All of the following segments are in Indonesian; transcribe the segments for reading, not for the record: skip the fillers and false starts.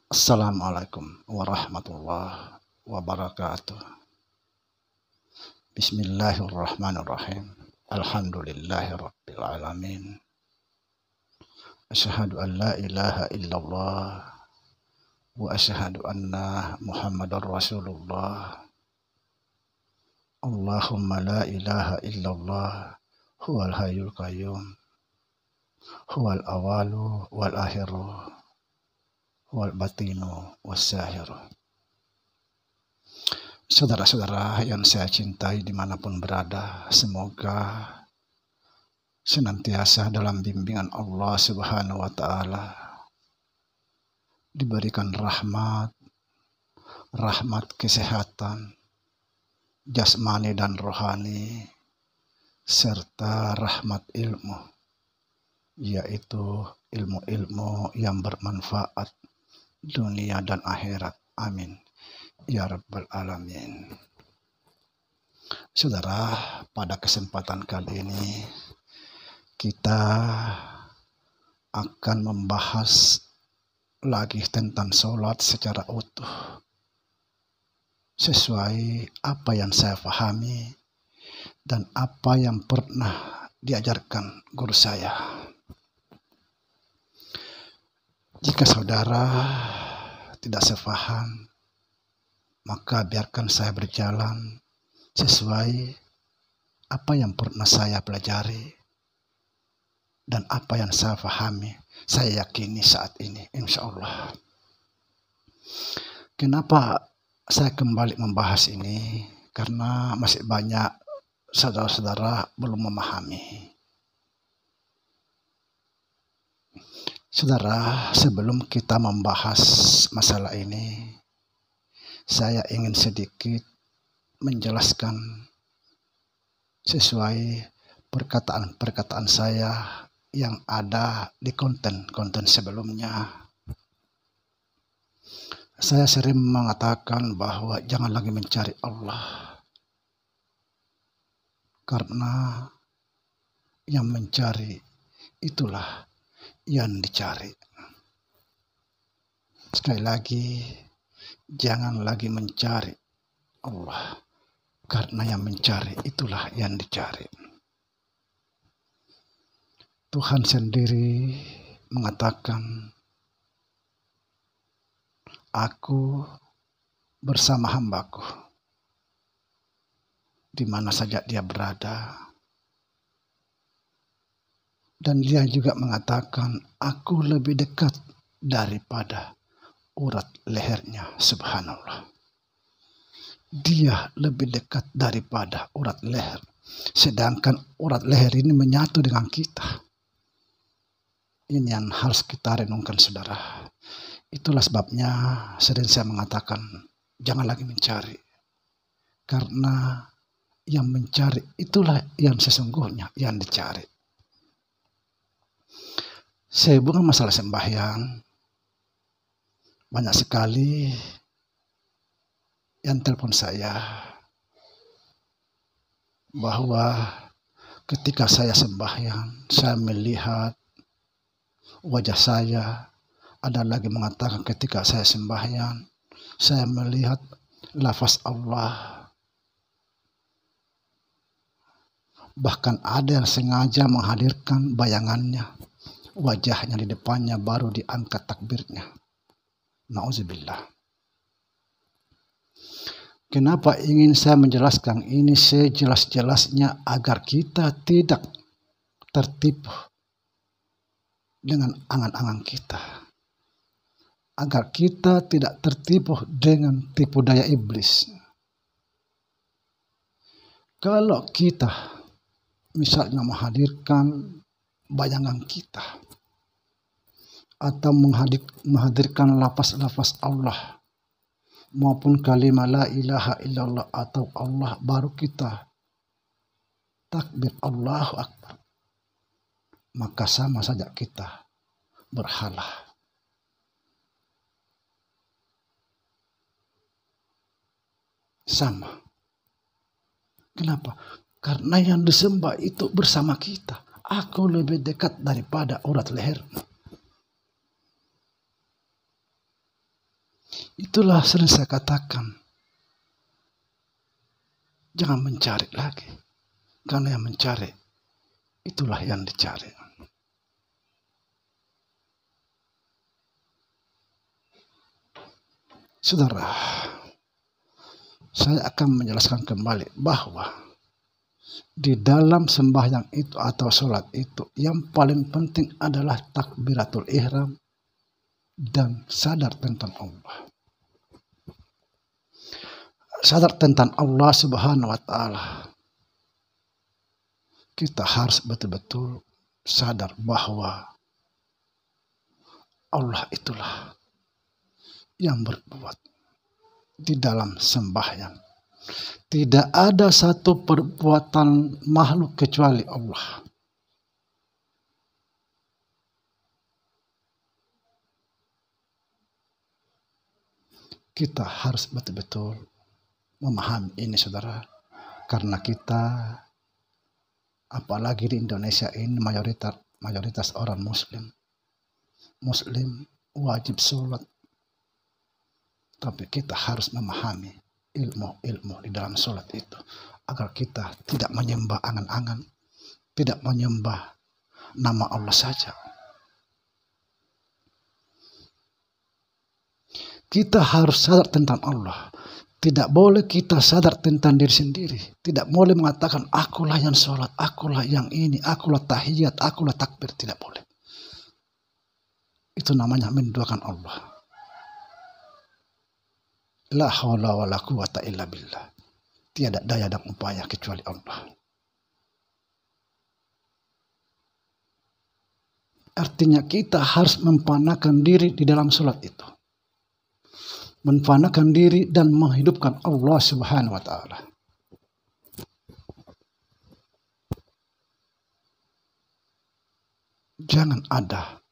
Assalamualaikum warahmatullahi wabarakatuh. Bismillahirrahmanirrahim. Alhamdulillahirabbil alamin. Asyhadu an la ilaha illallah wa asyhadu anna Muhammadar Rasulullah. Allahumma la ilaha illallah huwal hayyul qayyum. Huwal awalu wal akhiru wal batinu wassahiru. Saudara-saudara yang saya cintai dimanapun berada, semoga senantiasa dalam bimbingan Allah Subhanahu wa Ta'ala, diberikan rahmat kesehatan jasmani dan rohani, serta rahmat ilmu, yaitu ilmu-ilmu yang bermanfaat dunia dan akhirat. Amin ya rabbal alamin. Saudara, pada kesempatan kali ini kita akan membahas lagi tentang sholat secara utuh, sesuai apa yang saya pahami dan apa yang pernah diajarkan guru saya. Jika saudara tidak sepaham, maka biarkan saya berjalan sesuai apa yang pernah saya pelajari dan apa yang saya pahami, saya yakini saat ini, insya Allah. Kenapa saya kembali membahas ini? Karena masih banyak saudara-saudara belum memahami. Saudara, sebelum kita membahas masalah ini, saya ingin sedikit menjelaskan sesuai perkataan-perkataan saya yang ada di konten-konten sebelumnya. Saya sering mengatakan bahwa jangan lagi mencari Allah, karena yang mencari itulah yang dicari. Sekali lagi, jangan lagi mencari Allah, karena yang mencari itulah yang dicari. Tuhan sendiri mengatakan, aku bersama hambaku di mana saja dia berada. Dan dia juga mengatakan, aku lebih dekat daripada urat lehernya. Subhanallah. Dia lebih dekat daripada urat leher. Sedangkan urat leher ini menyatu dengan kita. Ini yang harus kita renungkan, saudara. Itulah sebabnya sering saya mengatakan, jangan lagi mencari. Karena yang mencari itulah yang sesungguhnya yang dicari. Saya bukan masalah sembahyang. Banyak sekali yang telepon saya bahwa ketika saya sembahyang, saya melihat wajah saya. Ada lagi mengatakan ketika saya sembahyang, saya melihat lafaz Allah. Bahkan ada yang sengaja menghadirkan bayangannya, wajahnya di depannya, baru diangkat takbirnya. Nauzubillah. Kenapa ingin saya menjelaskan ini sejelas-jelasnya, agar kita tidak tertipu dengan angan-angan kita, agar kita tidak tertipu dengan tipu daya iblis. Kalau kita misalnya menghadirkan bayangan kita, atau menghadirkan lafaz-lafaz Allah maupun kalimat la ilaha illallah atau Allah, baru kita takbir Allahu Akbar, maka sama saja kita berhala. Sama. Kenapa? Karena yang disembah itu bersama kita. Aku lebih dekat daripada urat leher. Itulah sering saya katakan, jangan mencari lagi. Karena yang mencari, itulah yang dicari. Saudara, saya akan menjelaskan kembali bahwa di dalam sembahyang itu atau sholat itu, yang paling penting adalah takbiratul ihram dan sadar tentang Allah. Sadar tentang Allah Subhanahu wa Ta'ala. Kita harus betul-betul sadar bahwa Allah itulah yang berbuat di dalam sembahyang. Tidak ada satu perbuatan makhluk kecuali Allah. Kita harus betul-betul memahami ini, saudara, karena kita, apalagi di Indonesia ini, mayoritas orang Muslim wajib sholat, tapi kita harus memahami ilmu di dalam sholat itu, agar kita tidak menyembah angan-angan, tidak menyembah nama Allah saja. Kita harus sadar tentang Allah. Tidak boleh kita sadar tentang diri sendiri. Tidak boleh mengatakan akulah yang sholat, akulah yang ini, akulah tahiyat, akulah takbir. Tidak boleh. Itu namanya menduakan Allah. La haula wa la quwata illa billah. Tiada daya dan upaya kecuali Allah. Artinya kita harus memfanakan diri di dalam sholat itu. Memfanakan diri dan menghidupkan Allah Subhanahu wa Ta'ala. Jangan ada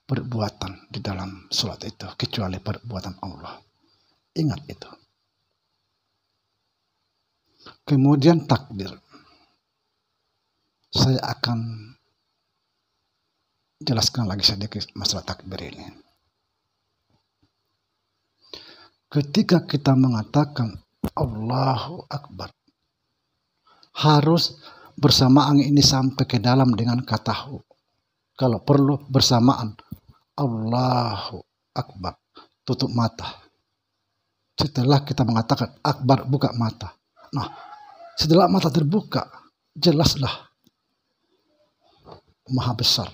perbuatan di dalam sholat itu kecuali perbuatan Allah. Ingat itu. Kemudian takbir. Saya akan jelaskan lagi sedikit masalah takbir ini. Ketika kita mengatakan Allahu Akbar, harus bersamaan ini sampai ke dalam dengan kata hu. Kalau perlu bersamaan Allahu Akbar, tutup mata. Setelah kita mengatakan Akbar, buka mata. Nah, setelah mata terbuka, jelaslah Maha Besar.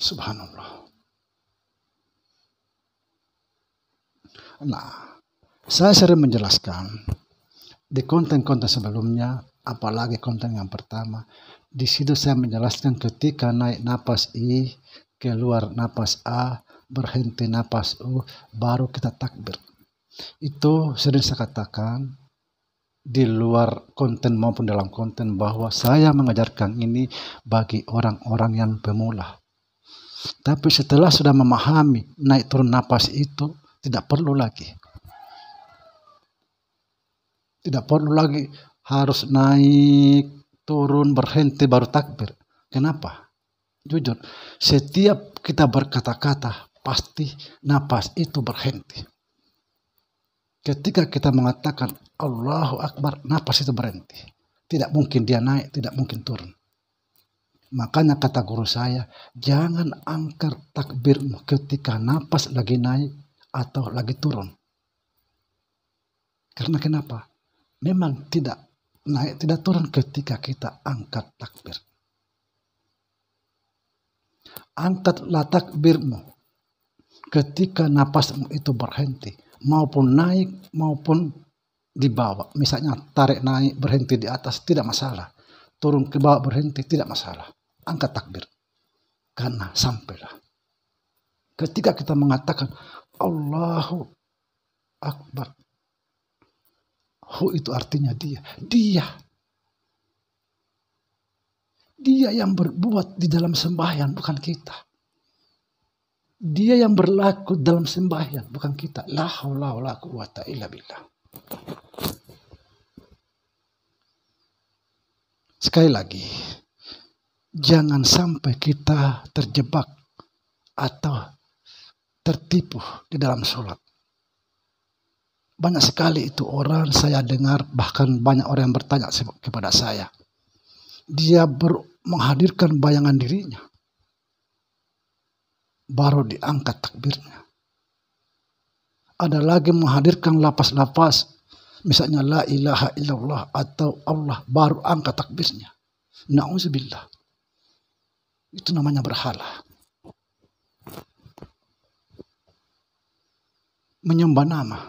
Subhanallah. Nah, saya sering menjelaskan di konten-konten sebelumnya, apalagi konten yang pertama, di situ saya menjelaskan ketika naik napas I, keluar napas A, berhenti napas U, baru kita takbir. Itu sering saya katakan di luar konten maupun dalam konten bahwa saya mengajarkan ini bagi orang-orang yang pemula. Tapi setelah sudah memahami naik turun napas itu, tidak perlu lagi. Tidak perlu lagi harus naik, turun, berhenti, baru takbir. Kenapa? Jujur, setiap kita berkata-kata, pasti napas itu berhenti. Ketika kita mengatakan Allahu Akbar, napas itu berhenti. Tidak mungkin dia naik, tidak mungkin turun. Makanya kata guru saya, jangan angkat takbirmu ketika napas lagi naik atau lagi turun. Karena kenapa? Memang tidak naik, tidak turun ketika kita angkat takbir. Angkatlah takbirmu ketika napasmu itu berhenti. Maupun naik, maupun di bawah. Misalnya tarik naik, berhenti di atas, tidak masalah. Turun ke bawah, berhenti, tidak masalah. Angkat takbir. Karena sampailah. Ketika kita mengatakan Allahu Akbar. Hu itu artinya dia. Dia yang berbuat di dalam sembahyang, bukan kita. Dia yang berlaku dalam sembahyang, bukan kita. La haula wa la quwata illa billah. Sekali lagi, jangan sampai kita terjebak atau tertipu di dalam sholat. Banyak sekali itu orang saya dengar, bahkan banyak orang yang bertanya kepada saya. Dia menghadirkan bayangan dirinya, baru diangkat takbirnya. Ada lagi menghadirkan lapas-lapas, misalnya la ilaha illallah atau Allah, baru angkat takbirnya. Na'udzubillah. Itu namanya berhala. Menyembah nama.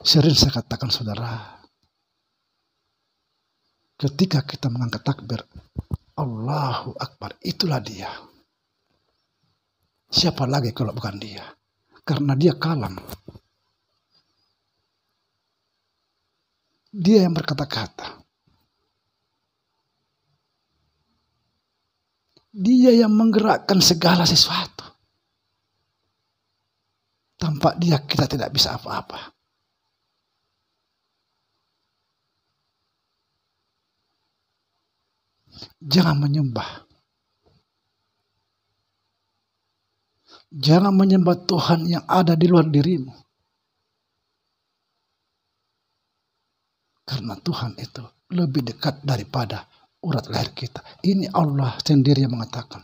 Sering saya katakan saudara, ketika kita mengangkat takbir, Allahu Akbar, itulah dia. Siapa lagi kalau bukan dia? Karena dia kalam. Dia yang berkata-kata. Dia yang menggerakkan segala sesuatu. Tanpa dia kita tidak bisa apa-apa. Jangan menyembah. Jangan menyembah Tuhan yang ada di luar dirimu. Karena Tuhan itu lebih dekat daripada urat leher kita. Ini Allah sendiri yang mengatakan,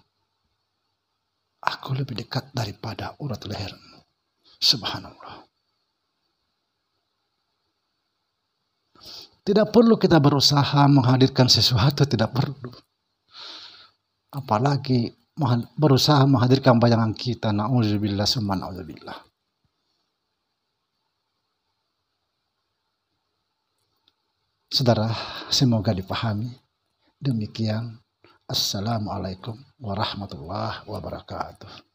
aku lebih dekat daripada urat lehermu. Subhanallah. Tidak perlu kita berusaha menghadirkan sesuatu, tidak perlu. Apalagi berusaha menghadirkan bayangan kita. Na'udzubillah, summa na'udzubillah. Saudara, semoga dipahami. Demikian. Assalamualaikum warahmatullahi wabarakatuh.